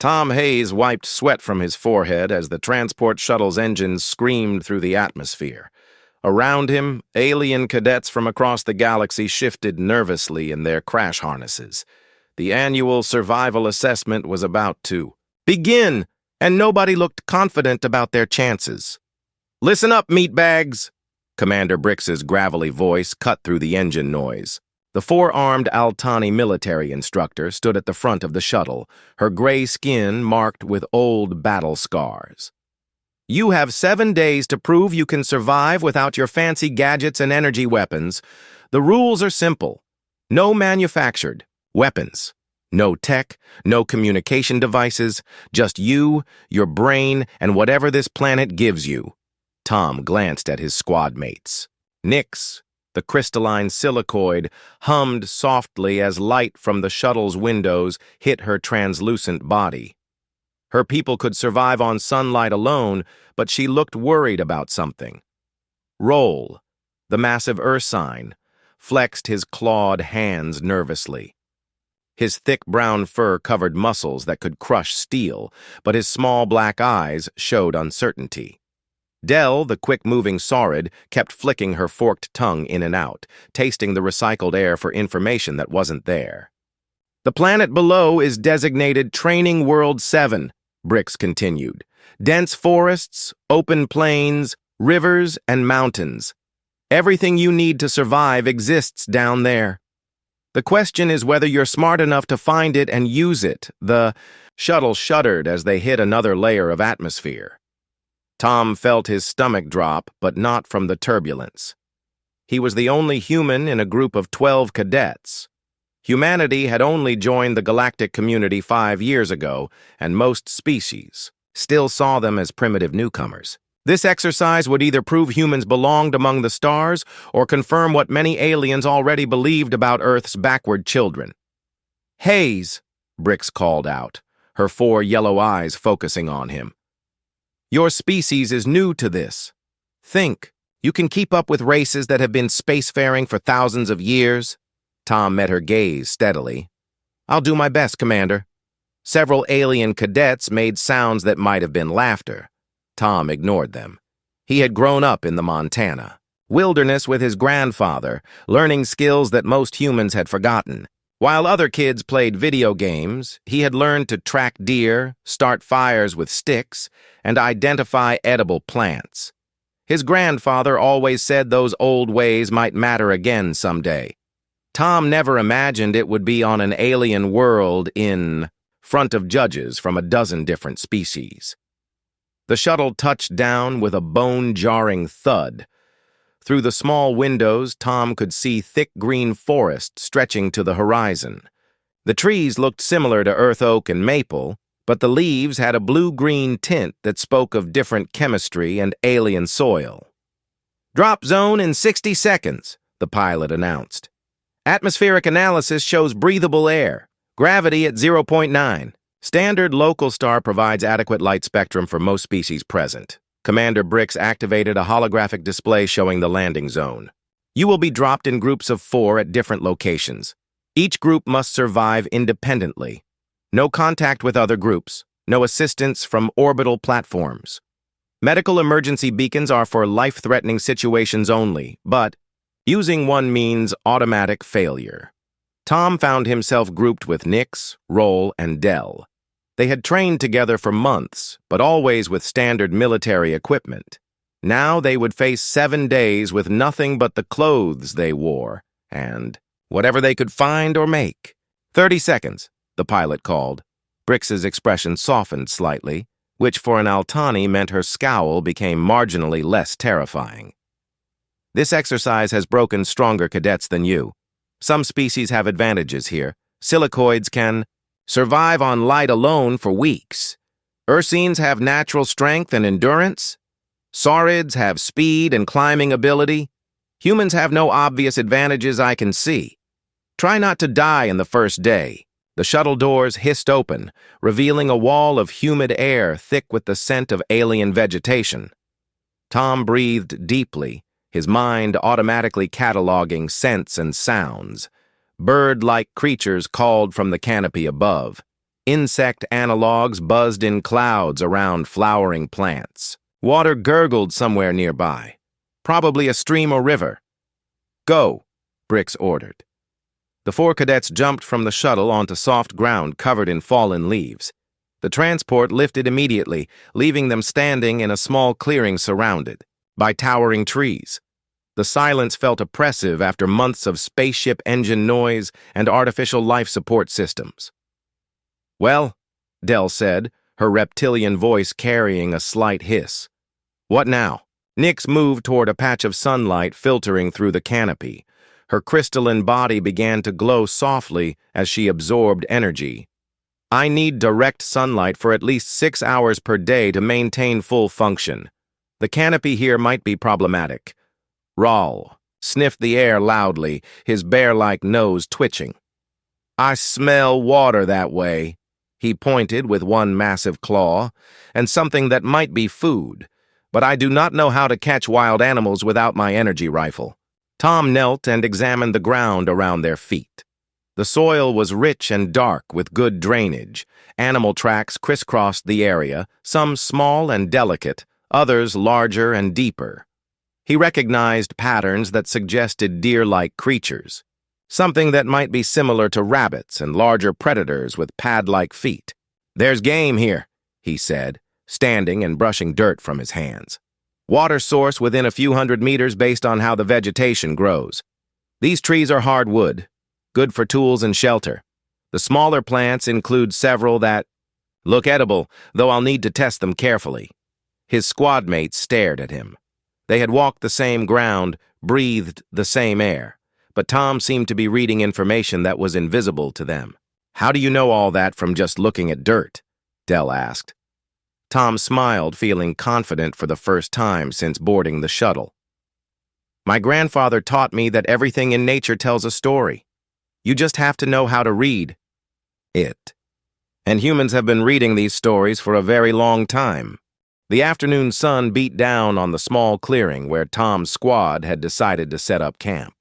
Tom Hayes wiped sweat from his forehead as the transport shuttle's engines screamed through the atmosphere. Around him, alien cadets from across the galaxy shifted nervously in their crash harnesses. The annual survival assessment was about to begin, and nobody looked confident about their chances. "Listen up, meatbags!" Commander Brix's gravelly voice cut through the engine noise. The four-armed Altani military instructor stood at the front of the shuttle, her gray skin marked with old battle scars. "You have 7 days to prove you can survive without your fancy gadgets and energy weapons. The rules are simple. No manufactured weapons. No tech, no communication devices, just you, your brain, and whatever this planet gives you." Tom glanced at his squad mates. Nyx, the crystalline silicoid, hummed softly as light from the shuttle's windows hit her translucent body. Her people could survive on sunlight alone, but she looked worried about something. Roll, the massive ursine, flexed his clawed hands nervously. His thick brown fur covered muscles that could crush steel, but his small black eyes showed uncertainty. Dell, the quick-moving saurid, kept flicking her forked tongue in and out, tasting the recycled air for information that wasn't there. "The planet below is designated Training World 7, Brix continued. "Dense forests, open plains, rivers, and mountains. Everything you need to survive exists down there. The question is whether you're smart enough to find it and use it." The shuttle shuddered as they hit another layer of atmosphere. Tom felt his stomach drop, but not from the turbulence. He was the only human in a group of 12 cadets. Humanity had only joined the galactic community 5 years ago, and most species still saw them as primitive newcomers. This exercise would either prove humans belonged among the stars or confirm what many aliens already believed about Earth's backward children. "Hayes," Brix called out, her 4 yellow eyes focusing on him. "Your species is new to this. Think, you can keep up with races that have been spacefaring for thousands of years?" Tom met her gaze steadily. "I'll do my best, Commander." Several alien cadets made sounds that might have been laughter. Tom ignored them. He had grown up in the Montana wilderness with his grandfather, learning skills that most humans had forgotten. While other kids played video games, he had learned to track deer, start fires with sticks, and identify edible plants. His grandfather always said those old ways might matter again someday. Tom never imagined it would be on an alien world in front of judges from a dozen different species. The shuttle touched down with a bone-jarring thud. Through the small windows, Tom could see thick green forest stretching to the horizon. The trees looked similar to earth oak and maple, but the leaves had a blue-green tint that spoke of different chemistry and alien soil. "Drop zone in 60 seconds, the pilot announced. "Atmospheric analysis shows breathable air. Gravity at 0.9. Standard local star provides adequate light spectrum for most species present." Commander Brix activated a holographic display showing the landing zone. "You will be dropped in groups of 4 at different locations. Each group must survive independently. No contact with other groups. No assistance from orbital platforms. Medical emergency beacons are for life-threatening situations only, but using one means automatic failure." Tom found himself grouped with Nyx, Roll, and Dell. They had trained together for months, but always with standard military equipment. Now they would face 7 days with nothing but the clothes they wore, and whatever they could find or make. 30 seconds, the pilot called. Brix's expression softened slightly, which for an Altani meant her scowl became marginally less terrifying. "This exercise has broken stronger cadets than you. Some species have advantages here. Silicoids can survive on light alone for weeks. Ursines have natural strength and endurance. Saurids have speed and climbing ability. Humans have no obvious advantages I can see. Try not to die in the first day." The shuttle doors hissed open, revealing a wall of humid air thick with the scent of alien vegetation. Tom breathed deeply, his mind automatically cataloging scents and sounds. Bird-like creatures called from the canopy above. Insect analogs buzzed in clouds around flowering plants. Water gurgled somewhere nearby, probably a stream or river. "Go," Brix ordered. The four cadets jumped from the shuttle onto soft ground covered in fallen leaves. The transport lifted immediately, leaving them standing in a small clearing surrounded by towering trees. The silence felt oppressive after months of spaceship engine noise and artificial life support systems. "Well," Del said, her reptilian voice carrying a slight hiss. "What now?" Nyx moved toward a patch of sunlight filtering through the canopy. Her crystalline body began to glow softly as she absorbed energy. "I need direct sunlight for at least 6 hours per day to maintain full function. The canopy here might be problematic." Rawl sniffed the air loudly, his bear-like nose twitching. "I smell water that way," he pointed with one massive claw, "and something that might be food, but I do not know how to catch wild animals without my energy rifle." Tom knelt and examined the ground around their feet. The soil was rich and dark with good drainage. Animal tracks crisscrossed the area, some small and delicate, others larger and deeper. He recognized patterns that suggested deer-like creatures, something that might be similar to rabbits and larger predators with pad-like feet. "There's game here," he said, standing and brushing dirt from his hands. "Water source within a few hundred meters based on how the vegetation grows. These trees are hardwood, good for tools and shelter. The smaller plants include several that look edible, though I'll need to test them carefully." His squad mates stared at him. They had walked the same ground, breathed the same air, but Tom seemed to be reading information that was invisible to them. "How do you know all that from just looking at dirt?" Del asked. Tom smiled, feeling confident for the first time since boarding the shuttle. "My grandfather taught me that everything in nature tells a story. You just have to know how to read it. And humans have been reading these stories for a very long time." The afternoon sun beat down on the small clearing where Tom's squad had decided to set up camp.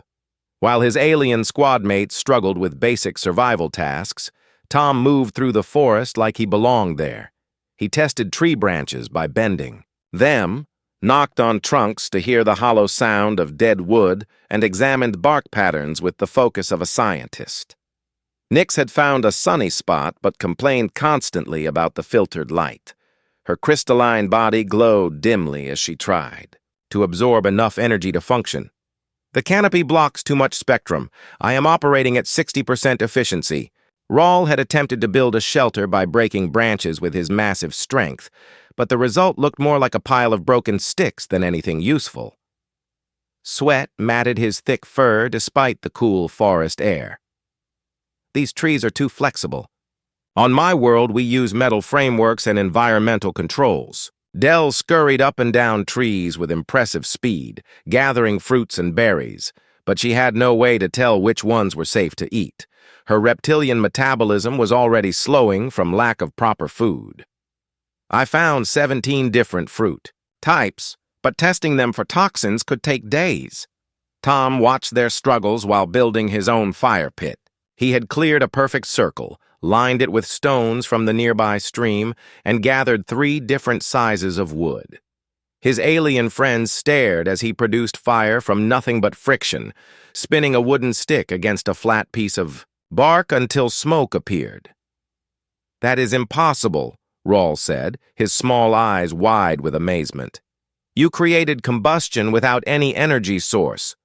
While his alien squad mates struggled with basic survival tasks, Tom moved through the forest like he belonged there. He tested tree branches by bending them, knocked on trunks to hear the hollow sound of dead wood, and examined bark patterns with the focus of a scientist. Nyx had found a sunny spot but complained constantly about the filtered light. Her crystalline body glowed dimly as she tried to absorb enough energy to function. "The canopy blocks too much spectrum. I am operating at 60% efficiency." Rawl had attempted to build a shelter by breaking branches with his massive strength, but the result looked more like a pile of broken sticks than anything useful. Sweat matted his thick fur despite the cool forest air. "These trees are too flexible. On my world, we use metal frameworks and environmental controls." Del scurried up and down trees with impressive speed, gathering fruits and berries, but she had no way to tell which ones were safe to eat. Her reptilian metabolism was already slowing from lack of proper food. "I found 17 different fruit types, but testing them for toxins could take days." Tom watched their struggles while building his own fire pit. He had cleared a perfect circle, lined it with stones from the nearby stream, and gathered 3 different sizes of wood. His alien friends stared as he produced fire from nothing but friction, spinning a wooden stick against a flat piece of bark until smoke appeared. "That is impossible," Rawl said, his small eyes wide with amazement. "You created combustion without any energy source."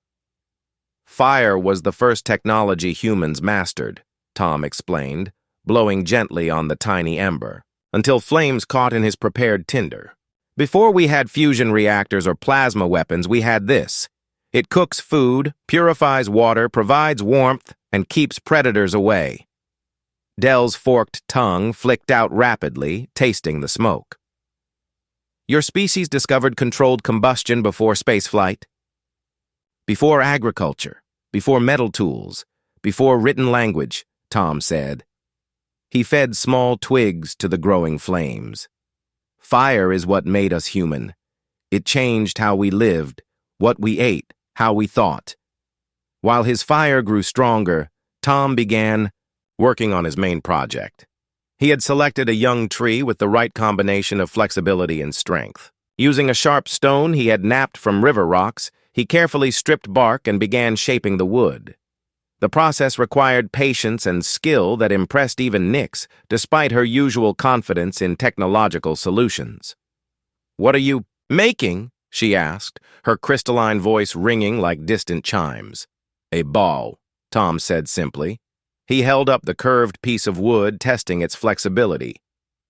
"Fire was the first technology humans mastered," Tom explained, blowing gently on the tiny ember, until flames caught in his prepared tinder. "Before we had fusion reactors or plasma weapons, we had this. It cooks food, purifies water, provides warmth, and keeps predators away." Del's forked tongue flicked out rapidly, tasting the smoke. "Your species discovered controlled combustion before spaceflight? Before agriculture, before metal tools, before written language," Tom said. He fed small twigs to the growing flames. "Fire is what made us human. It changed how we lived, what we ate, how we thought." While his fire grew stronger, Tom began working on his main project. He had selected a young tree with the right combination of flexibility and strength. Using a sharp stone he had napped from river rocks, he carefully stripped bark and began shaping the wood. The process required patience and skill that impressed even Nyx, despite her usual confidence in technological solutions. "What are you making?" she asked, her crystalline voice ringing like distant chimes. "A bow," Tom said simply. He held up the curved piece of wood, testing its flexibility.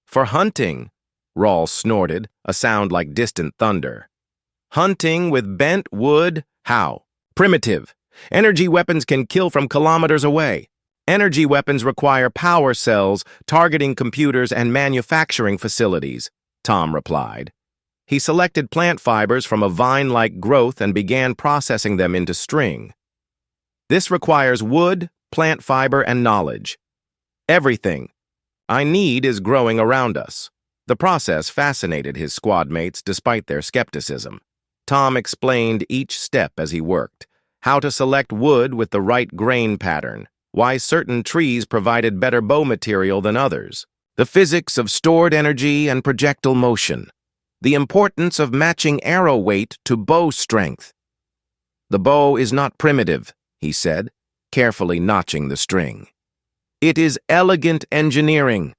"For hunting," Rawl snorted, a sound like distant thunder. "Hunting with bent wood? How? Primitive. Energy weapons can kill from kilometers away. Energy weapons require power cells, targeting computers, and manufacturing facilities," Tom replied. He selected plant fibers from a vine-like growth and began processing them into string. "This requires wood, plant fiber, and knowledge. Everything I need is growing around us." The process fascinated his squad mates despite their skepticism. Tom explained each step as he worked: how to select wood with the right grain pattern, why certain trees provided better bow material than others, the physics of stored energy and projectile motion, the importance of matching arrow weight to bow strength. "The bow is not primitive," he said, carefully notching the string. "It is elegant engineering.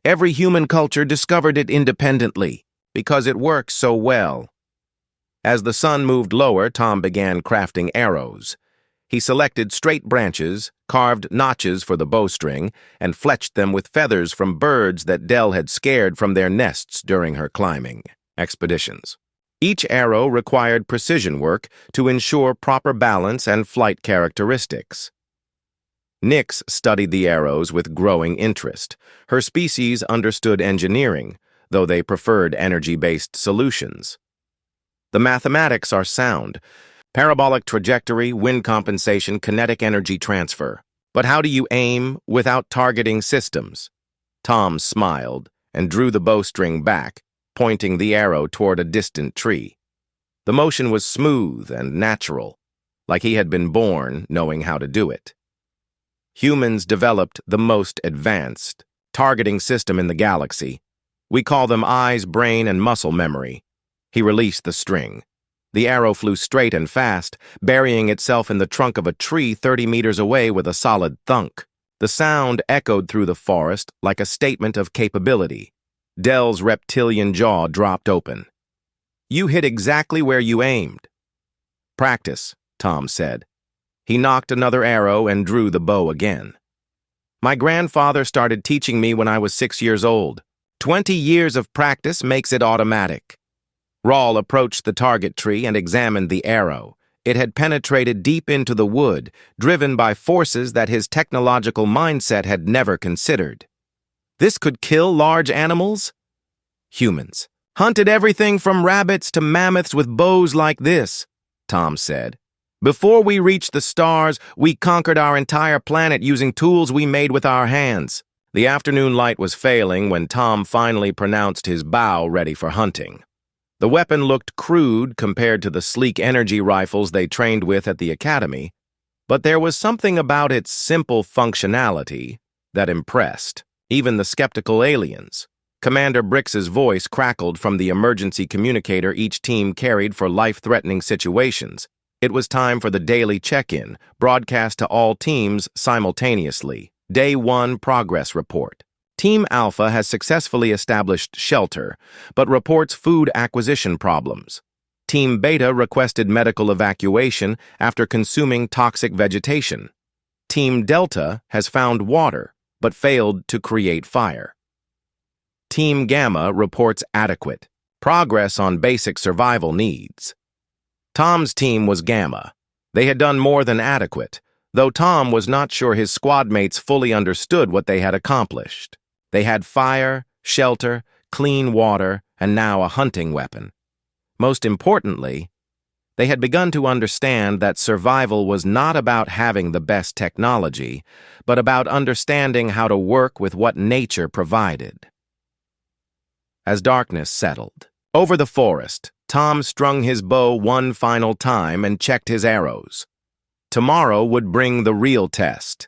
Every human culture discovered it independently because it works so well." As the sun moved lower, Tom began crafting arrows. He selected straight branches, carved notches for the bowstring, and fletched them with feathers from birds that Dell had scared from their nests during her climbing expeditions. Each arrow required precision work to ensure proper balance and flight characteristics. Nyx studied the arrows with growing interest. Her species understood engineering, though they preferred energy-based solutions. "The mathematics are sound. Parabolic trajectory, wind compensation, kinetic energy transfer. But how do you aim without targeting systems?" Tom smiled and drew the bowstring back, pointing the arrow toward a distant tree. The motion was smooth and natural, like he had been born knowing how to do it. "Humans developed the most advanced targeting system in the galaxy. We call them eyes, brain, and muscle memory." He released the string. The arrow flew straight and fast, burying itself in the trunk of a tree 30 meters away with a solid thunk. The sound echoed through the forest like a statement of capability. Dell's reptilian jaw dropped open. "You hit exactly where you aimed." "Practice," Tom said. He knocked another arrow and drew the bow again. "My grandfather started teaching me when I was 6 years old. 20 years of practice makes it automatic." Rawl approached the target tree and examined the arrow. It had penetrated deep into the wood, driven by forces that his technological mindset had never considered. "This could kill large animals?" "Humans hunted everything from rabbits to mammoths with bows like this," Tom said. "Before we reached the stars, we conquered our entire planet using tools we made with our hands." The afternoon light was failing when Tom finally pronounced his bow ready for hunting. The weapon looked crude compared to the sleek energy rifles they trained with at the academy, but there was something about its simple functionality that impressed even the skeptical aliens. Commander Brix's voice crackled from the emergency communicator each team carried for life-threatening situations. It was time for the daily check-in, broadcast to all teams simultaneously. Day 1 progress report. Team Alpha has successfully established shelter, but reports food acquisition problems. Team Beta requested medical evacuation after consuming toxic vegetation. Team Delta has found water, but failed to create fire. Team Gamma reports adequate progress on basic survival needs. Tom's team was Gamma. They had done more than adequate, though Tom was not sure his squad mates fully understood what they had accomplished. They had fire, shelter, clean water, and now a hunting weapon. Most importantly, they had begun to understand that survival was not about having the best technology, but about understanding how to work with what nature provided. As darkness settled over the forest, Tom strung his bow one final time and checked his arrows. Tomorrow would bring the real test.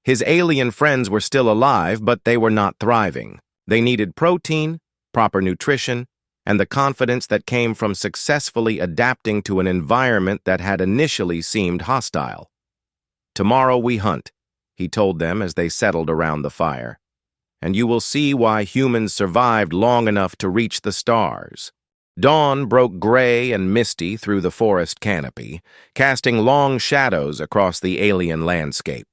His alien friends were still alive, but they were not thriving. They needed protein, proper nutrition, and the confidence that came from successfully adapting to an environment that had initially seemed hostile. "Tomorrow we hunt," he told them as they settled around the fire. "And you will see why humans survived long enough to reach the stars." Dawn broke gray and misty through the forest canopy, casting long shadows across the alien landscape.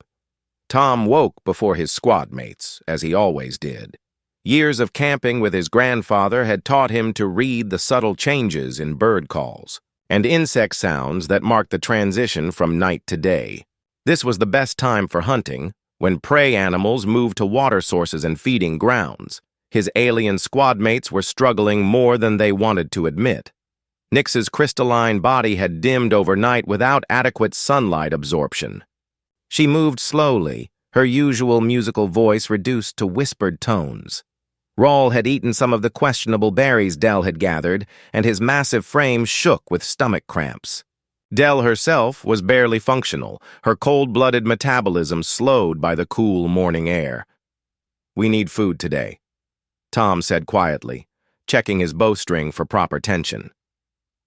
Tom woke before his squad mates, as he always did. Years of camping with his grandfather had taught him to read the subtle changes in bird calls and insect sounds that marked the transition from night to day. This was the best time for hunting, when prey animals moved to water sources and feeding grounds. His alien squad mates were struggling more than they wanted to admit. Nix's crystalline body had dimmed overnight without adequate sunlight absorption. She moved slowly, her usual musical voice reduced to whispered tones. Rawl had eaten some of the questionable berries Dell had gathered, and his massive frame shook with stomach cramps. Dell herself was barely functional, her cold-blooded metabolism slowed by the cool morning air. "We need food today," Tom said quietly, checking his bowstring for proper tension.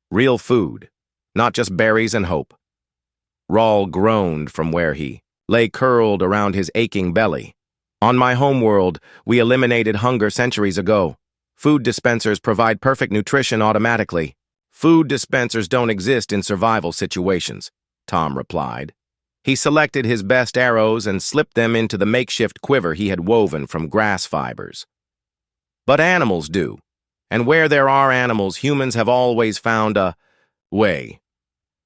"Real food, not just berries and hope." Rawl groaned from where he lay curled around his aching belly. "On my homeworld, we eliminated hunger centuries ago. Food dispensers provide perfect nutrition automatically." "Food dispensers don't exist in survival situations," Tom replied. He selected his best arrows and slipped them into the makeshift quiver he had woven from grass fibers. "But animals do. And where there are animals, humans have always found a way."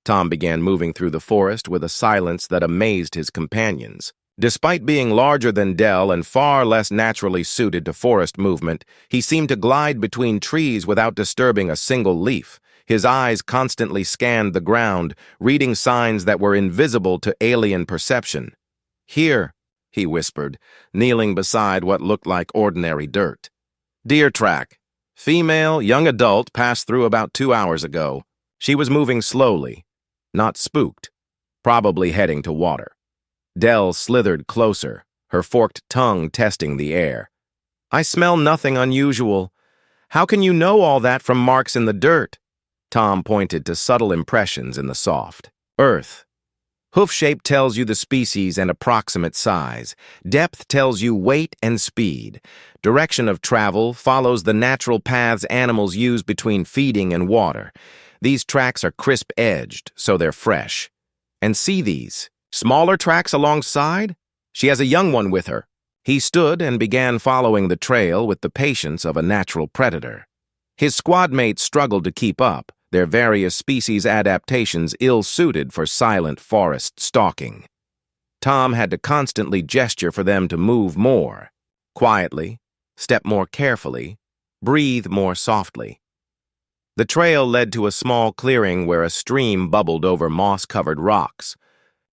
Tom began moving through the forest with a silence that amazed his companions. Despite being larger than Dell and far less naturally suited to forest movement, he seemed to glide between trees without disturbing a single leaf. His eyes constantly scanned the ground, reading signs that were invisible to alien perception. "Here," he whispered, kneeling beside what looked like ordinary dirt. "Deer track. Female, young adult, passed through about 2 hours ago. She was moving slowly, not spooked, probably heading to water." Dell slithered closer, her forked tongue testing the air. "I smell nothing unusual. How can you know all that from marks in the dirt?" Tom pointed to subtle impressions in the soft earth. "Hoof shape tells you the species and approximate size. Depth tells you weight and speed. Direction of travel follows the natural paths animals use between feeding and water. These tracks are crisp-edged, so they're fresh. And see these smaller tracks alongside? She has a young one with her." He stood and began following the trail with the patience of a natural predator. His squad mates struggled to keep up, their various species adaptations ill-suited for silent forest stalking. Tom had to constantly gesture for them to move more, quietly, step more carefully, breathe more softly. The trail led to a small clearing where a stream bubbled over moss-covered rocks.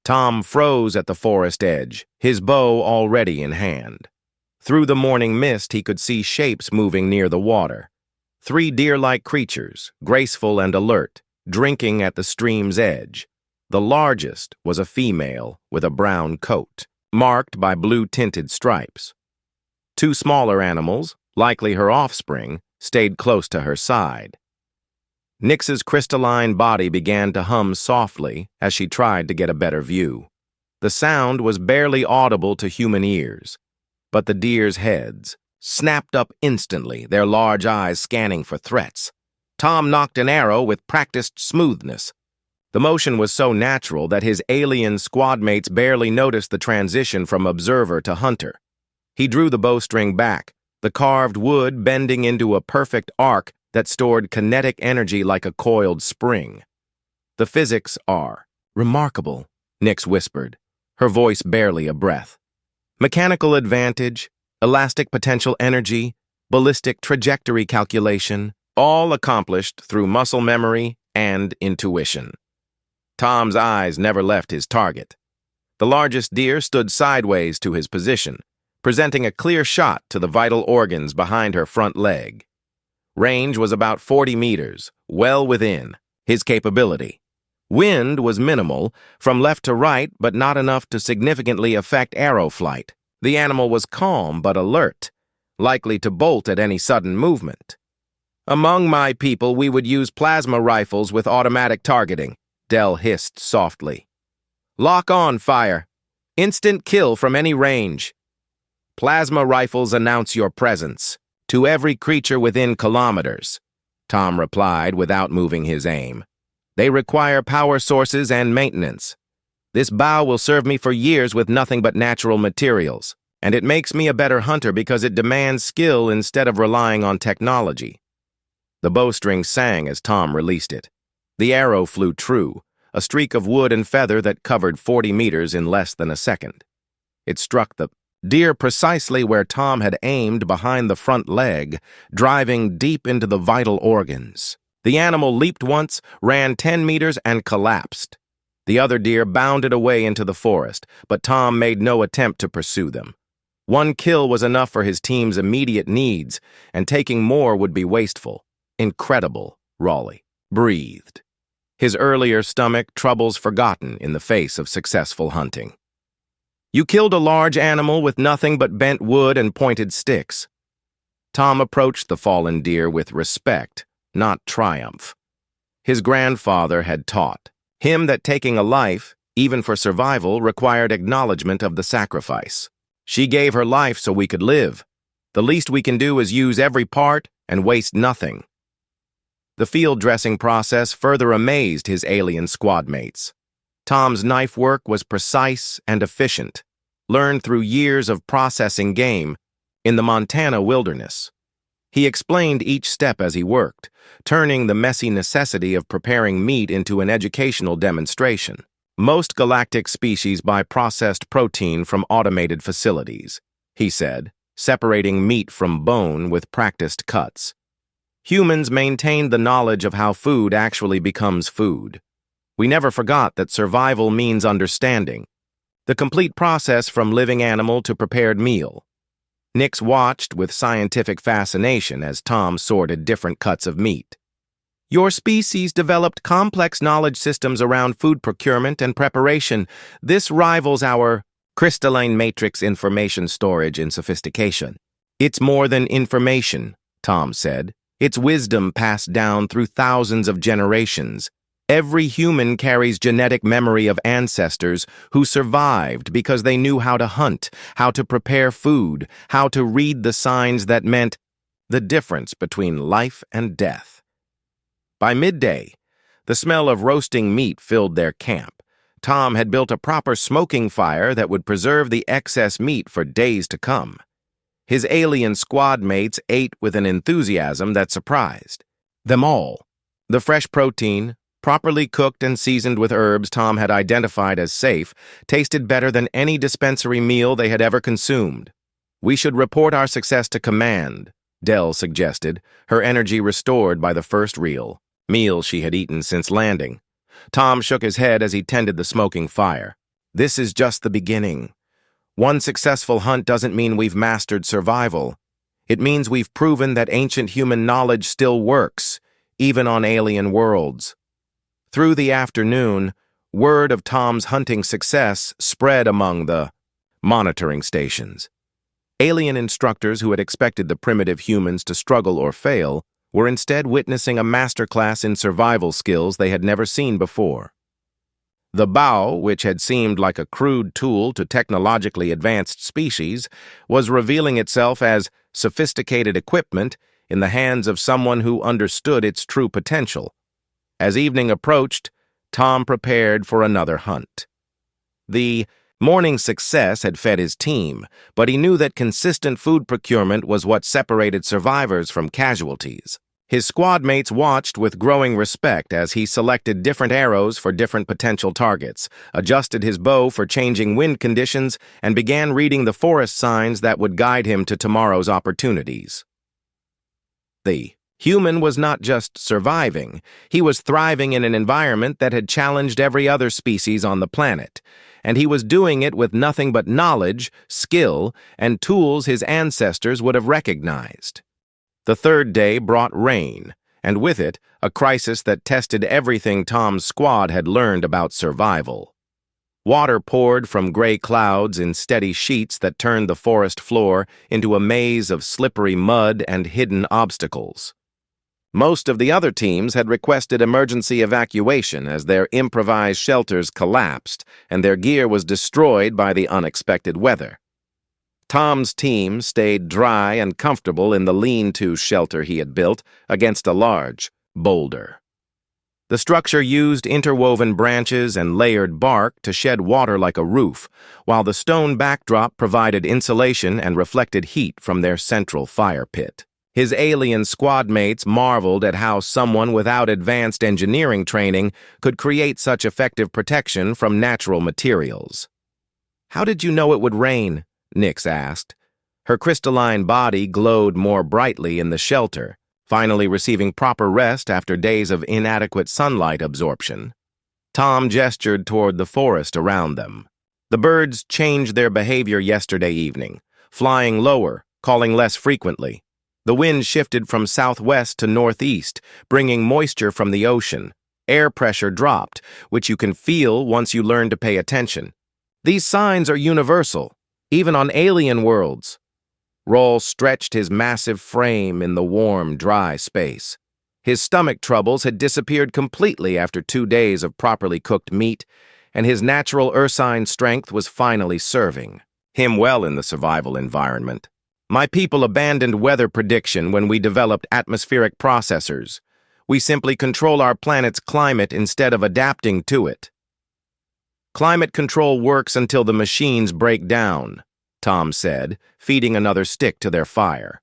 Tom froze at the forest edge, his bow already in hand. Through the morning mist, he could see shapes moving near the water. 3 deer-like creatures, graceful and alert, drinking at the stream's edge. The largest was a female with a brown coat, marked by blue-tinted stripes. 2 smaller animals, likely her offspring, stayed close to her side. Nix's crystalline body began to hum softly as she tried to get a better view. The sound was barely audible to human ears, but the deer's heads snapped up instantly, their large eyes scanning for threats. Tom knocked an arrow with practiced smoothness. The motion was so natural that his alien squad mates barely noticed the transition from observer to hunter. He drew the bowstring back, the carved wood bending into a perfect arc that stored kinetic energy like a coiled spring. "The physics are remarkable," Nix whispered, her voice barely a breath. "Mechanical advantage, elastic potential energy, ballistic trajectory calculation, all accomplished through muscle memory and intuition." Tom's eyes never left his target. The largest deer stood sideways to his position, presenting a clear shot to the vital organs behind her front leg. Range was about 40 meters, well within his capability. Wind was minimal, from left to right, but not enough to significantly affect arrow flight. The animal was calm but alert, likely to bolt at any sudden movement. "Among my people, we would use plasma rifles with automatic targeting," Dell hissed softly. "Lock on fire. Instant kill from any range. Plasma rifles announce your presence to every creature within kilometers," Tom replied without moving his aim. "They require power sources and maintenance. This bow will serve me for years with nothing but natural materials, and it makes me a better hunter because it demands skill instead of relying on technology." The bowstring sang as Tom released it. The arrow flew true, a streak of wood and feather that covered 40 meters in less than a second. It struck the deer precisely where Tom had aimed behind the front leg, driving deep into the vital organs. The animal leaped once, ran 10 meters, and collapsed. The other deer bounded away into the forest, but Tom made no attempt to pursue them. One kill was enough for his team's immediate needs, and taking more would be wasteful. "Incredible," Raleigh breathed, his earlier stomach troubles forgotten in the face of successful hunting. "You killed a large animal with nothing but bent wood and pointed sticks." Tom approached the fallen deer with respect, not triumph. His grandfather had taught him that taking a life, even for survival, required acknowledgement of the sacrifice. "She gave her life so we could live. The least we can do is use every part and waste nothing." The field dressing process further amazed his alien squad mates. Tom's knife work was precise and efficient, learned through years of processing game in the Montana wilderness. He explained each step as he worked, turning the messy necessity of preparing meat into an educational demonstration. "Most galactic species buy processed protein from automated facilities," he said, separating meat from bone with practiced cuts. "Humans maintained the knowledge of how food actually becomes food. We never forgot that survival means understanding. The complete process from living animal to prepared meal." Nix watched with scientific fascination as Tom sorted different cuts of meat. "Your species developed complex knowledge systems around food procurement and preparation. This rivals our crystalline matrix information storage in sophistication." "It's more than information," Tom said. "It's wisdom passed down through thousands of generations. Every human carries genetic memory of ancestors who survived because they knew how to hunt, how to prepare food, how to read the signs that meant the difference between life and death." By midday, the smell of roasting meat filled their camp. Tom had built a proper smoking fire that would preserve the excess meat for days to come. His alien squad mates ate with an enthusiasm that surprised them all. The fresh protein, properly cooked and seasoned with herbs Tom had identified as safe, tasted better than any dispensary meal they had ever consumed. "We should report our success to command," Dell suggested, her energy restored by the first real meal she had eaten since landing. Tom shook his head as he tended the smoking fire. "This is just the beginning. One successful hunt doesn't mean we've mastered survival. It means we've proven that ancient human knowledge still works, even on alien worlds." Through the afternoon, word of Tom's hunting success spread among the monitoring stations. Alien instructors who had expected the primitive humans to struggle or fail were instead witnessing a masterclass in survival skills they had never seen before. The bow, which had seemed like a crude tool to technologically advanced species, was revealing itself as sophisticated equipment in the hands of someone who understood its true potential. As evening approached, Tom prepared for another hunt. The morning's success had fed his team, but he knew that consistent food procurement was what separated survivors from casualties. His squad mates watched with growing respect as he selected different arrows for different potential targets, adjusted his bow for changing wind conditions, and began reading the forest signs that would guide him to tomorrow's opportunities. The human was not just surviving, he was thriving in an environment that had challenged every other species on the planet, and he was doing it with nothing but knowledge, skill, and tools his ancestors would have recognized. The third day brought rain, and with it, a crisis that tested everything Tom's squad had learned about survival. Water poured from gray clouds in steady sheets that turned the forest floor into a maze of slippery mud and hidden obstacles. Most of the other teams had requested emergency evacuation as their improvised shelters collapsed and their gear was destroyed by the unexpected weather. Tom's team stayed dry and comfortable in the lean-to shelter he had built against a large boulder. The structure used interwoven branches and layered bark to shed water like a roof, while the stone backdrop provided insulation and reflected heat from their central fire pit. His alien squad mates marveled at how someone without advanced engineering training could create such effective protection from natural materials. "How did you know it would rain?" Nix asked. Her crystalline body glowed more brightly in the shelter, finally receiving proper rest after days of inadequate sunlight absorption. Tom gestured toward the forest around them. The birds changed their behavior yesterday evening, flying lower, calling less frequently. The wind shifted from southwest to northeast, bringing moisture from the ocean. Air pressure dropped, which you can feel once you learn to pay attention. These signs are universal, even on alien worlds. Roll stretched his massive frame in the warm, dry space. His stomach troubles had disappeared completely after 2 days of properly cooked meat, and his natural ursine strength was finally serving him well in the survival environment. "My people abandoned weather prediction when we developed atmospheric processors. We simply control our planet's climate instead of adapting to it. Climate control works until the machines break down," Tom said, feeding another stick to their fire.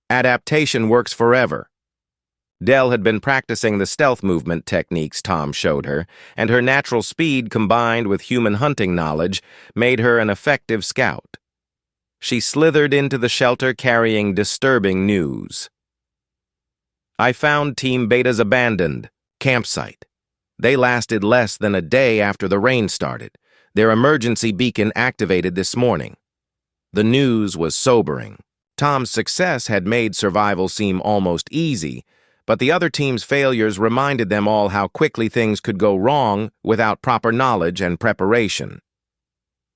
"Adaptation works forever." Dell had been practicing the stealth movement techniques Tom showed her, and her natural speed combined with human hunting knowledge made her an effective scout. She slithered into the shelter carrying disturbing news. "I found Team Beta's abandoned campsite. They lasted less than a day after the rain started. Their emergency beacon activated this morning." The news was sobering. Tom's success had made survival seem almost easy, but the other team's failures reminded them all how quickly things could go wrong without proper knowledge and preparation.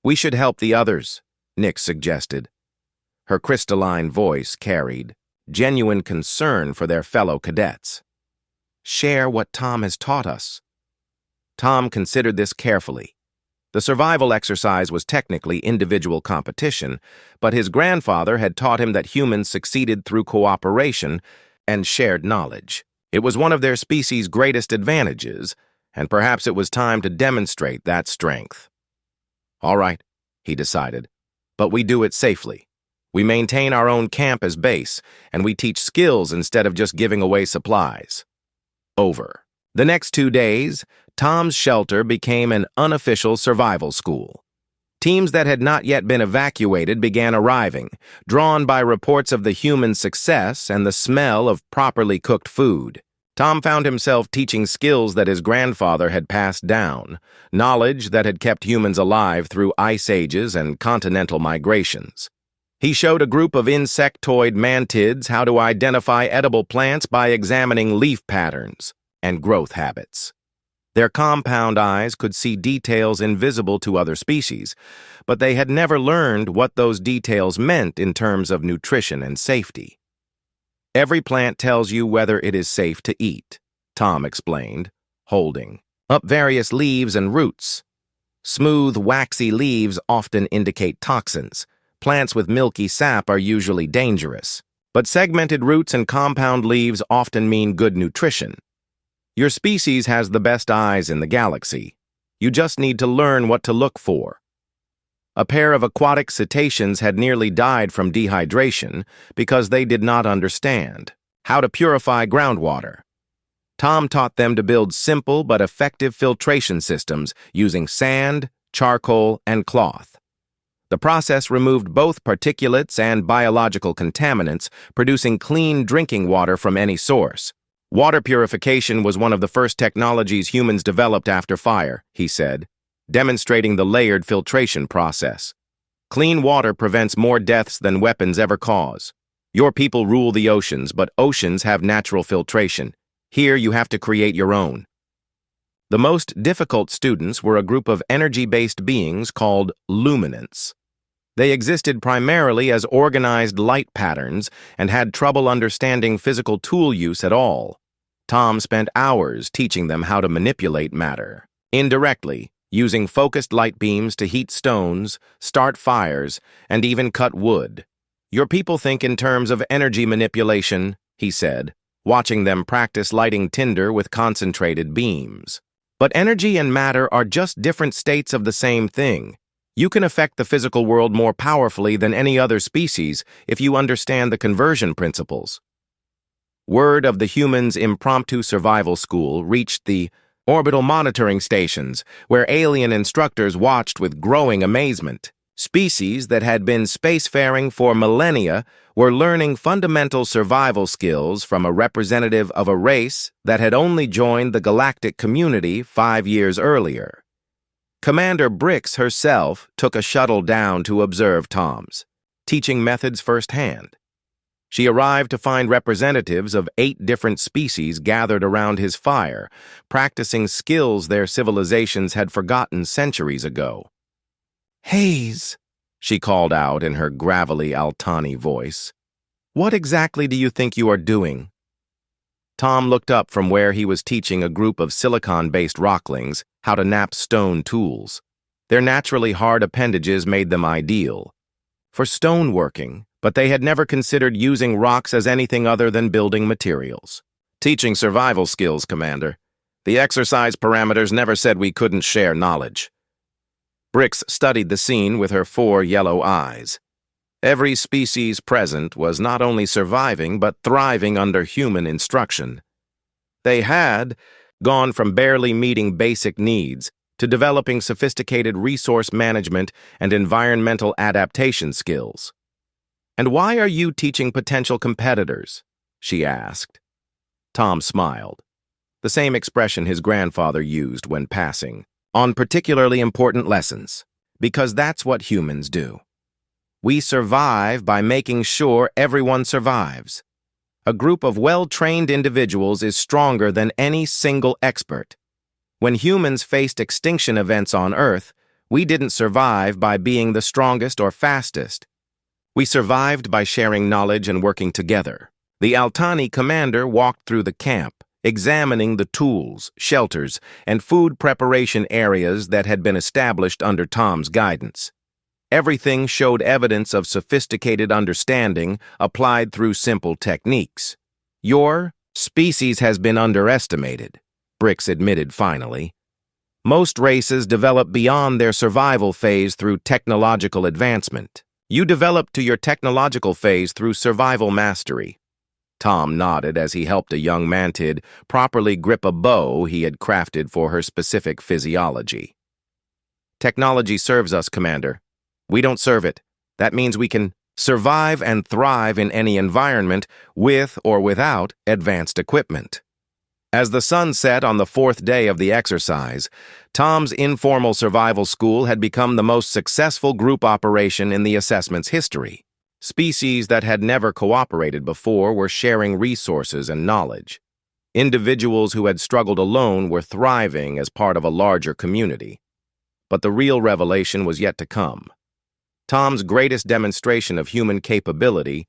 "We should help the others," Nix suggested. Her crystalline voice carried genuine concern for their fellow cadets. "Share what Tom has taught us." Tom considered this carefully. The survival exercise was technically individual competition, but his grandfather had taught him that humans succeeded through cooperation and shared knowledge. It was one of their species' greatest advantages, and perhaps it was time to demonstrate that strength. "All right," he decided, "but we do it safely. We maintain our own camp as base, and we teach skills instead of just giving away supplies." Over. The next 2 days, Tom's shelter became an unofficial survival school. Teams that had not yet been evacuated began arriving, drawn by reports of the human success and the smell of properly cooked food. Tom found himself teaching skills that his grandfather had passed down, knowledge that had kept humans alive through ice ages and continental migrations. He showed a group of insectoid mantids how to identify edible plants by examining leaf patterns and growth habits. Their compound eyes could see details invisible to other species, but they had never learned what those details meant in terms of nutrition and safety. "Every plant tells you whether it is safe to eat," Tom explained, holding up various leaves and roots. Smooth, waxy leaves often indicate toxins. Plants with milky sap are usually dangerous, but segmented roots and compound leaves often mean good nutrition. Your species has the best eyes in the galaxy. You just need to learn what to look for. A pair of aquatic cetaceans had nearly died from dehydration because they did not understand how to purify groundwater. Tom taught them to build simple but effective filtration systems using sand, charcoal, and cloth. The process removed both particulates and biological contaminants, producing clean drinking water from any source. "Water purification was one of the first technologies humans developed after fire," he said, demonstrating the layered filtration process. "Clean water prevents more deaths than weapons ever cause. Your people rule the oceans, but oceans have natural filtration. Here you have to create your own. The most difficult students were a group of energy-based beings called luminants. They existed primarily as organized light patterns and had trouble understanding physical tool use at all. Tom spent hours teaching them how to manipulate matter, indirectly, using focused light beams to heat stones, start fires, and even cut wood. Your people think in terms of energy manipulation, he said, watching them practice lighting tinder with concentrated beams. But energy and matter are just different states of the same thing. You can affect the physical world more powerfully than any other species if you understand the conversion principles. Word of the humans' impromptu survival school reached the orbital monitoring stations, where alien instructors watched with growing amazement. Species that had been spacefaring for millennia were learning fundamental survival skills from a representative of a race that had only joined the galactic community 5 years earlier. Commander Brix herself took a shuttle down to observe Tom's, teaching methods firsthand. She arrived to find representatives of 8 different species gathered around his fire, practicing skills their civilizations had forgotten centuries ago. "Hayes," she called out in her gravelly Altani voice. "What exactly do you think you are doing?" Tom looked up from where he was teaching a group of silicon-based rocklings how to nap stone tools. Their naturally hard appendages made them ideal for stoneworking, but they had never considered using rocks as anything other than building materials. "Teaching survival skills, Commander. The exercise parameters never said we couldn't share knowledge." Brix studied the scene with her 4 yellow eyes. Every species present was not only surviving but thriving under human instruction. They had gone from barely meeting basic needs to developing sophisticated resource management and environmental adaptation skills. "And why are you teaching potential competitors?" she asked. Tom smiled, the same expression his grandfather used when passing on particularly important lessons, because that's what humans do. We survive by making sure everyone survives. A group of well-trained individuals is stronger than any single expert. When humans faced extinction events on Earth, we didn't survive by being the strongest or fastest. We survived by sharing knowledge and working together. The Altani commander walked through the camp, examining the tools, shelters, and food preparation areas that had been established under Tom's guidance. Everything showed evidence of sophisticated understanding applied through simple techniques. "Your species has been underestimated," Brix admitted finally. "Most races develop beyond their survival phase through technological advancement. You developed to your technological phase through survival mastery." Tom nodded as he helped a young mantid properly grip a bow he had crafted for her specific physiology. "Technology serves us, Commander. We don't serve it. That means we can survive and thrive in any environment with or without advanced equipment." As the sun set on the 4th day of the exercise, Tom's informal survival school had become the most successful group operation in the assessment's history. Species that had never cooperated before were sharing resources and knowledge. Individuals who had struggled alone were thriving as part of a larger community. But the real revelation was yet to come. Tom's greatest demonstration of human capability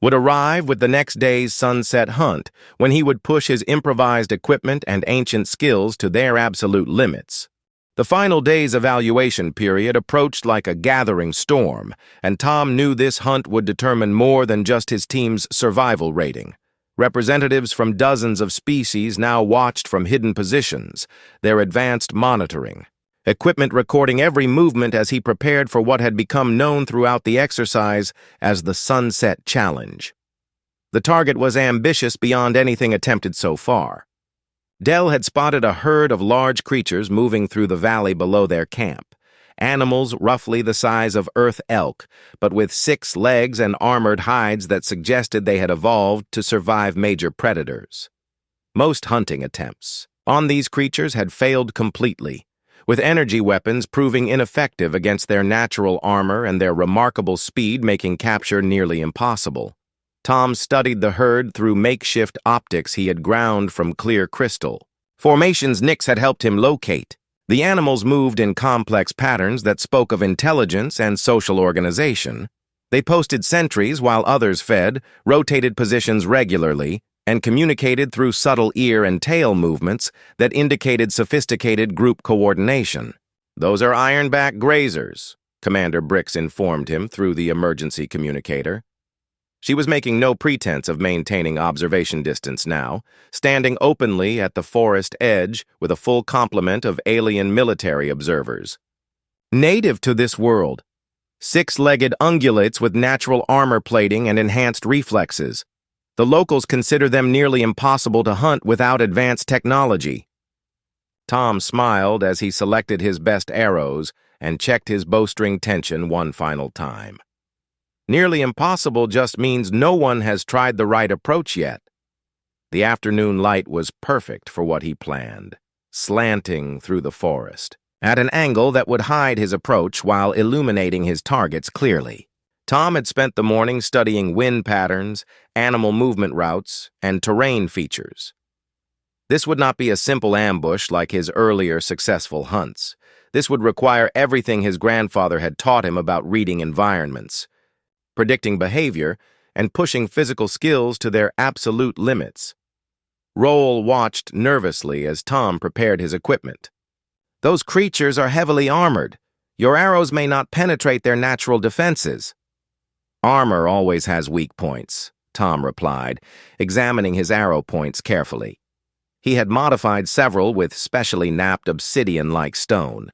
would arrive with the next day's sunset hunt, when he would push his improvised equipment and ancient skills to their absolute limits. The final day's evaluation period approached like a gathering storm, and Tom knew this hunt would determine more than just his team's survival rating. Representatives from dozens of species now watched from hidden positions, their advanced monitoring. Equipment recording every movement as he prepared for what had become known throughout the exercise as the Sunset Challenge. The target was ambitious beyond anything attempted so far. Dell had spotted a herd of large creatures moving through the valley below their camp, animals roughly the size of Earth elk, but with 6 legs and armored hides that suggested they had evolved to survive major predators. Most hunting attempts on these creatures had failed completely, with energy weapons proving ineffective against their natural armor and their remarkable speed making capture nearly impossible. Tom studied the herd through makeshift optics he had ground from clear crystal. Formations Nix had helped him locate. The animals moved in complex patterns that spoke of intelligence and social organization. They posted sentries while others fed, rotated positions regularly, and communicated through subtle ear and tail movements that indicated sophisticated group coordination. "Those are ironback grazers," Commander Brix informed him through the emergency communicator. She was making no pretense of maintaining observation distance now, standing openly at the forest edge with a full complement of alien military observers. Native to this world, six-legged ungulates with natural armor plating and enhanced reflexes. The locals consider them nearly impossible to hunt without advanced technology. Tom smiled as he selected his best arrows and checked his bowstring tension one final time. Nearly impossible just means no one has tried the right approach yet. The afternoon light was perfect for what he planned, slanting through the forest, at an angle that would hide his approach while illuminating his targets clearly. Tom had spent the morning studying wind patterns, animal movement routes, and terrain features. This would not be a simple ambush like his earlier successful hunts. This would require everything his grandfather had taught him about reading environments, predicting behavior, and pushing physical skills to their absolute limits. Roll watched nervously as Tom prepared his equipment. "Those creatures are heavily armored. Your arrows may not penetrate their natural defenses." "Armor always has weak points," Tom replied, examining his arrow points carefully. He had modified several with specially knapped obsidian-like stone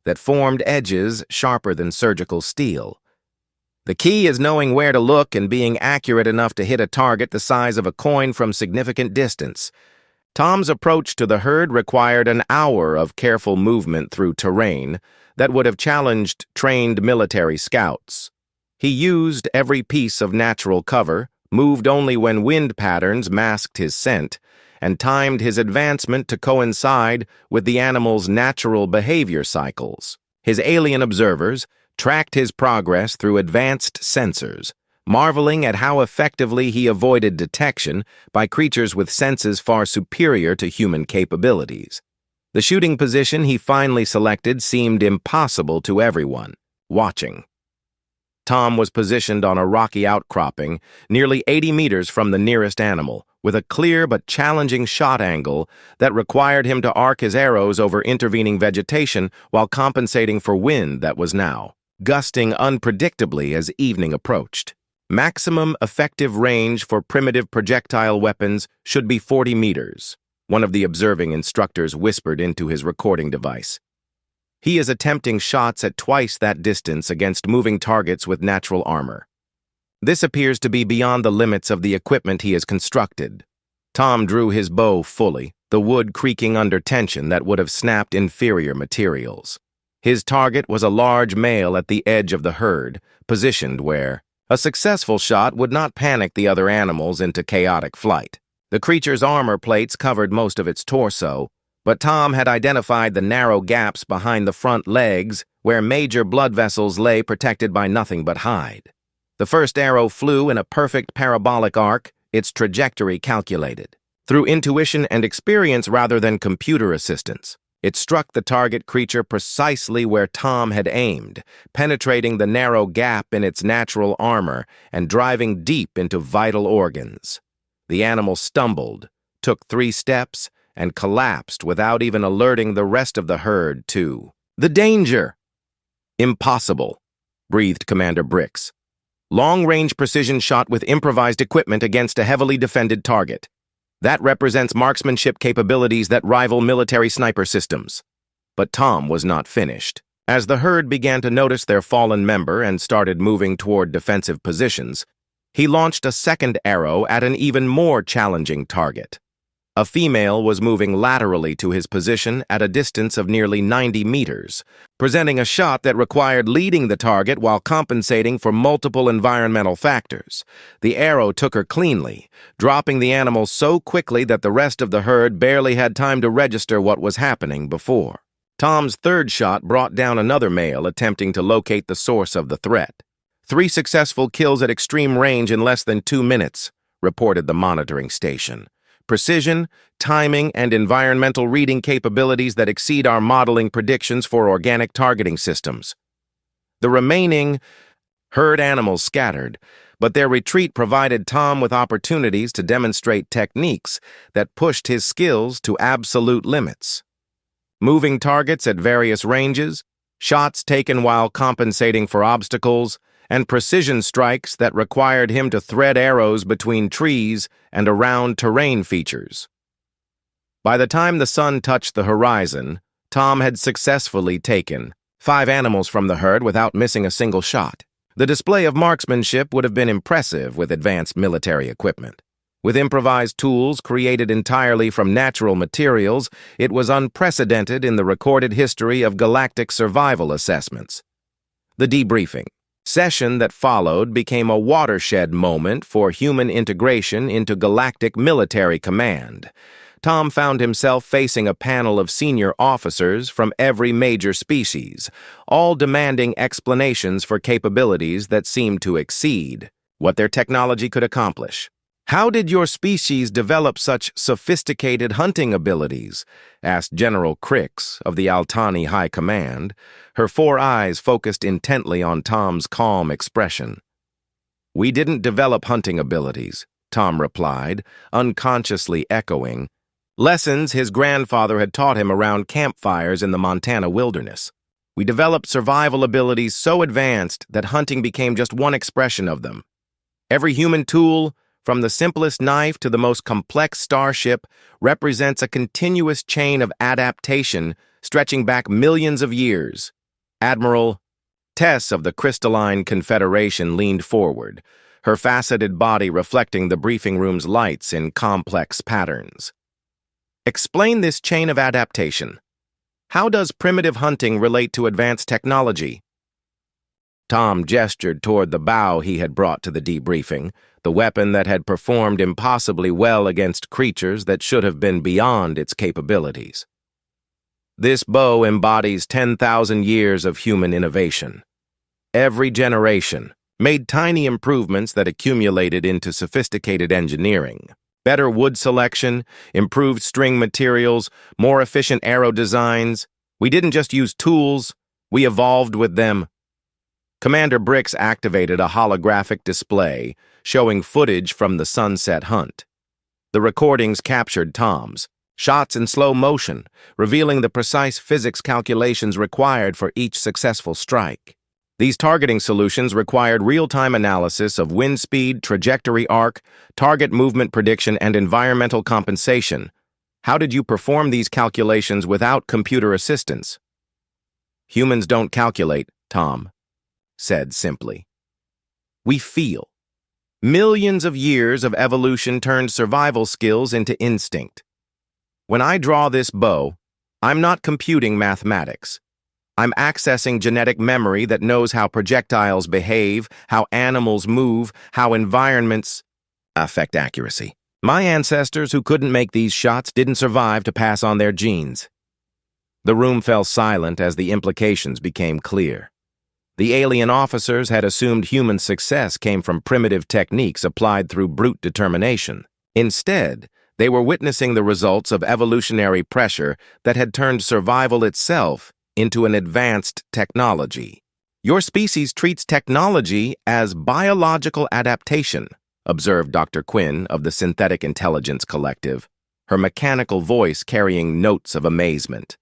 that formed edges sharper than surgical steel. "The key is knowing where to look and being accurate enough to hit a target the size of a coin from significant distance." Tom's approach to the herd required an hour of careful movement through terrain that would have challenged trained military scouts. He used every piece of natural cover, moved only when wind patterns masked his scent, and timed his advancement to coincide with the animal's natural behavior cycles. His alien observers tracked his progress through advanced sensors, marveling at how effectively he avoided detection by creatures with senses far superior to human capabilities. The shooting position he finally selected seemed impossible to everyone watching. Tom was positioned on a rocky outcropping, nearly 80 meters from the nearest animal, with a clear but challenging shot angle that required him to arc his arrows over intervening vegetation while compensating for wind that was now gusting unpredictably as evening approached. Maximum effective range for primitive projectile weapons should be 40 meters, one of the observing instructors whispered into his recording device. He is attempting shots at twice that distance against moving targets with natural armor. This appears to be beyond the limits of the equipment he has constructed. Tom drew his bow fully, the wood creaking under tension that would have snapped inferior materials. His target was a large male at the edge of the herd, positioned where a successful shot would not panic the other animals into chaotic flight. The creature's armor plates covered most of its torso, but Tom had identified the narrow gaps behind the front legs where major blood vessels lay protected by nothing but hide. The first arrow flew in a perfect parabolic arc, its trajectory calculated. Through intuition and experience rather than computer assistance, it struck the target creature precisely where Tom had aimed, penetrating the narrow gap in its natural armor and driving deep into vital organs. The animal stumbled, took 3 steps, and collapsed without even alerting the rest of the herd to the danger. "Impossible," breathed Commander Brix. "Long-range precision shot with improvised equipment against a heavily defended target. That represents marksmanship capabilities that rival military sniper systems." But Tom was not finished. As the herd began to notice their fallen member and started moving toward defensive positions, he launched a second arrow at an even more challenging target. A female was moving laterally to his position at a distance of nearly 90 meters, presenting a shot that required leading the target while compensating for multiple environmental factors. The arrow took her cleanly, dropping the animal so quickly that the rest of the herd barely had time to register what was happening before. Tom's third shot brought down another male attempting to locate the source of the threat. 3 successful kills at extreme range in less than 2 minutes, reported the monitoring station. Precision, timing, and environmental reading capabilities that exceed our modeling predictions for organic targeting systems. The remaining herd animals scattered, but their retreat provided Tom with opportunities to demonstrate techniques that pushed his skills to absolute limits. Moving targets at various ranges, shots taken while compensating for obstacles, and precision strikes that required him to thread arrows between trees and around terrain features. By the time the sun touched the horizon, Tom had successfully taken 5 animals from the herd without missing a single shot. The display of marksmanship would have been impressive with advanced military equipment. With improvised tools created entirely from natural materials, it was unprecedented in the recorded history of galactic survival assessments. The debriefing session that followed became a watershed moment for human integration into galactic military command. Tom found himself facing a panel of senior officers from every major species, all demanding explanations for capabilities that seemed to exceed what their technology could accomplish. "How did your species develop such sophisticated hunting abilities?" asked General Crix of the Altani High Command, her 4 eyes focused intently on Tom's calm expression. "We didn't develop hunting abilities," Tom replied, unconsciously echoing lessons his grandfather had taught him around campfires in the Montana wilderness. "We developed survival abilities so advanced that hunting became just one expression of them. Every human tool, from the simplest knife to the most complex starship, represents a continuous chain of adaptation stretching back millions of years." Admiral Tess of the Crystalline Confederation leaned forward, her faceted body reflecting the briefing room's lights in complex patterns. "Explain this chain of adaptation. How does primitive hunting relate to advanced technology?" Tom gestured toward the bow he had brought to the debriefing, the weapon that had performed impossibly well against creatures that should have been beyond its capabilities. "This bow embodies 10,000 years of human innovation. Every generation made tiny improvements that accumulated into sophisticated engineering. Better wood selection, improved string materials, more efficient arrow designs. We didn't just use tools, we evolved with them." Commander Brix activated a holographic display showing footage from the sunset hunt. The recordings captured Tom's shots in slow motion, revealing the precise physics calculations required for each successful strike. These targeting solutions required real-time analysis of wind speed, trajectory arc, target movement prediction, and environmental compensation. "How did you perform these calculations without computer assistance?" "Humans don't calculate," Tom said simply. "We feel." Millions of years of evolution turned survival skills into instinct. When I draw this bow, I'm not computing mathematics. I'm accessing genetic memory that knows how projectiles behave, how animals move, how environments affect accuracy. My ancestors who couldn't make these shots didn't survive to pass on their genes. The room fell silent as the implications became clear. The alien officers had assumed human success came from primitive techniques applied through brute determination. Instead, they were witnessing the results of evolutionary pressure that had turned survival itself into an advanced technology. "Your species treats technology as biological adaptation," observed Dr. Quinn of the Synthetic Intelligence Collective, her mechanical voice carrying notes of amazement.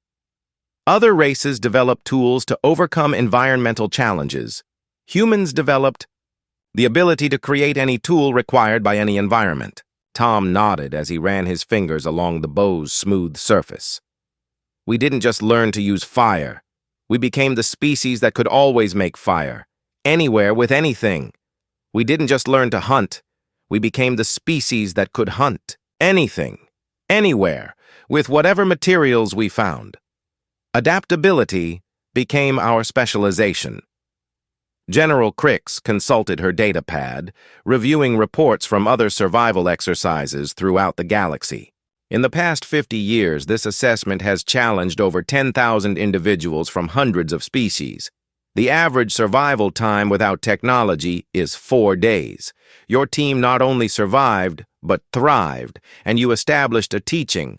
"Other races developed tools to overcome environmental challenges. Humans developed the ability to create any tool required by any environment." Tom nodded as he ran his fingers along the bow's smooth surface. "We didn't just learn to use fire. We became the species that could always make fire, anywhere with anything. We didn't just learn to hunt. We became the species that could hunt, anything, anywhere, with whatever materials we found. Adaptability became our specialization." General Crix consulted her data pad, reviewing reports from other survival exercises throughout the galaxy. In the past 50 years, this assessment has challenged over 10,000 individuals from hundreds of species. The average survival time without technology is 4 days. Your team not only survived, but thrived, and you established a teaching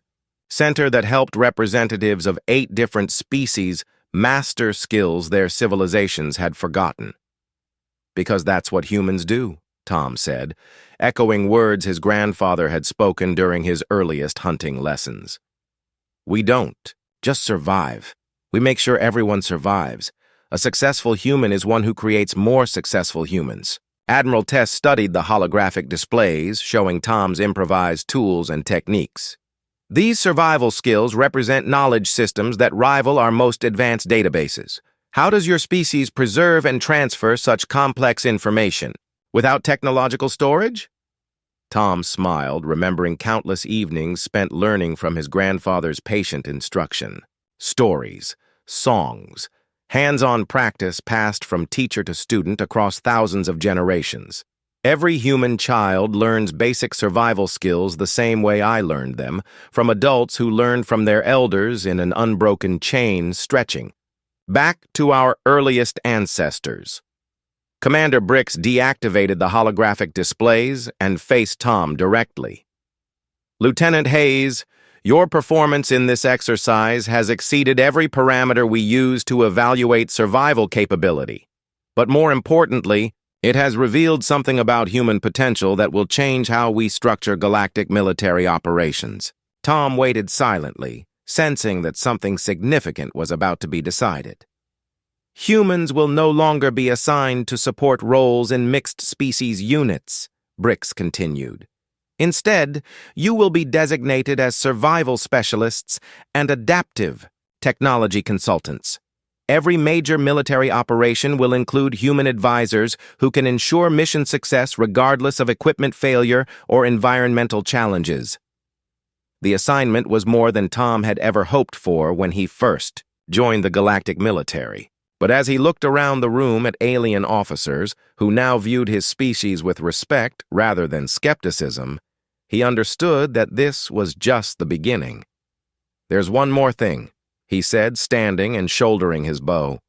center that helped representatives of 8 different species master skills their civilizations had forgotten. Because that's what humans do, Tom said, echoing words his grandfather had spoken during his earliest hunting lessons. We don't just survive. We make sure everyone survives. A successful human is one who creates more successful humans. Admiral Tess studied the holographic displays showing Tom's improvised tools and techniques. These survival skills represent knowledge systems that rival our most advanced databases. How does your species preserve and transfer such complex information? Without technological storage? Tom smiled, remembering countless evenings spent learning from his grandfather's patient instruction. Stories, songs, hands-on practice passed from teacher to student across thousands of generations. Every human child learns basic survival skills the same way I learned them, from adults who learned from their elders in an unbroken chain stretching. Back to our earliest ancestors. Commander Brix deactivated the holographic displays and faced Tom directly. Lieutenant Hayes, your performance in this exercise has exceeded every parameter we use to evaluate survival capability. But more importantly, it has revealed something about human potential that will change how we structure galactic military operations. Tom waited silently, sensing that something significant was about to be decided. Humans will no longer be assigned to support roles in mixed-species units, Brix continued. Instead, you will be designated as survival specialists and adaptive technology consultants. Every major military operation will include human advisors who can ensure mission success regardless of equipment failure or environmental challenges. The assignment was more than Tom had ever hoped for when he first joined the galactic military. But as he looked around the room at alien officers, who now viewed his species with respect rather than skepticism, he understood that this was just the beginning. There's one more thing, he said, standing and shouldering his bow.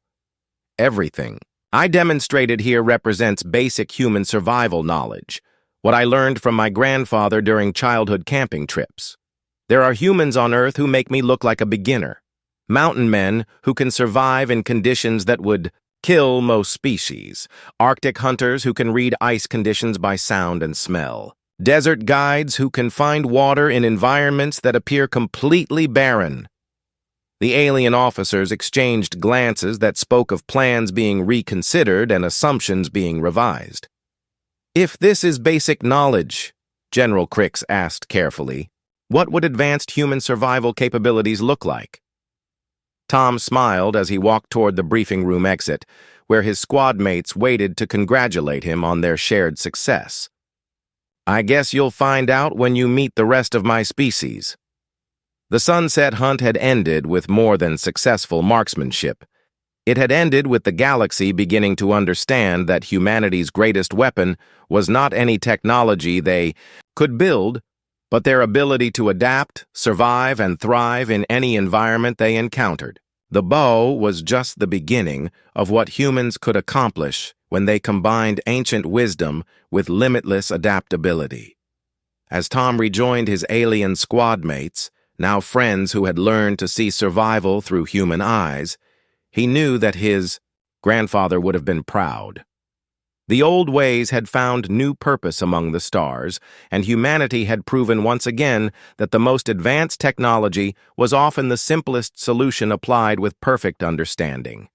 Everything I demonstrated here represents basic human survival knowledge, what I learned from my grandfather during childhood camping trips. There are humans on Earth who make me look like a beginner. Mountain men who can survive in conditions that would kill most species. Arctic hunters who can read ice conditions by sound and smell. Desert guides who can find water in environments that appear completely barren. The alien officers exchanged glances that spoke of plans being reconsidered and assumptions being revised. If this is basic knowledge, General Crix asked carefully, what would advanced human survival capabilities look like? Tom smiled as he walked toward the briefing room exit, where his squad mates waited to congratulate him on their shared success. I guess you'll find out when you meet the rest of my species. The sunset hunt had ended with more than successful marksmanship. It had ended with the galaxy beginning to understand that humanity's greatest weapon was not any technology they could build, but their ability to adapt, survive, and thrive in any environment they encountered. The bow was just the beginning of what humans could accomplish when they combined ancient wisdom with limitless adaptability. As Tom rejoined his alien squad mates, now friends who had learned to see survival through human eyes, he knew that his grandfather would have been proud. The old ways had found new purpose among the stars, and humanity had proven once again that the most advanced technology was often the simplest solution applied with perfect understanding.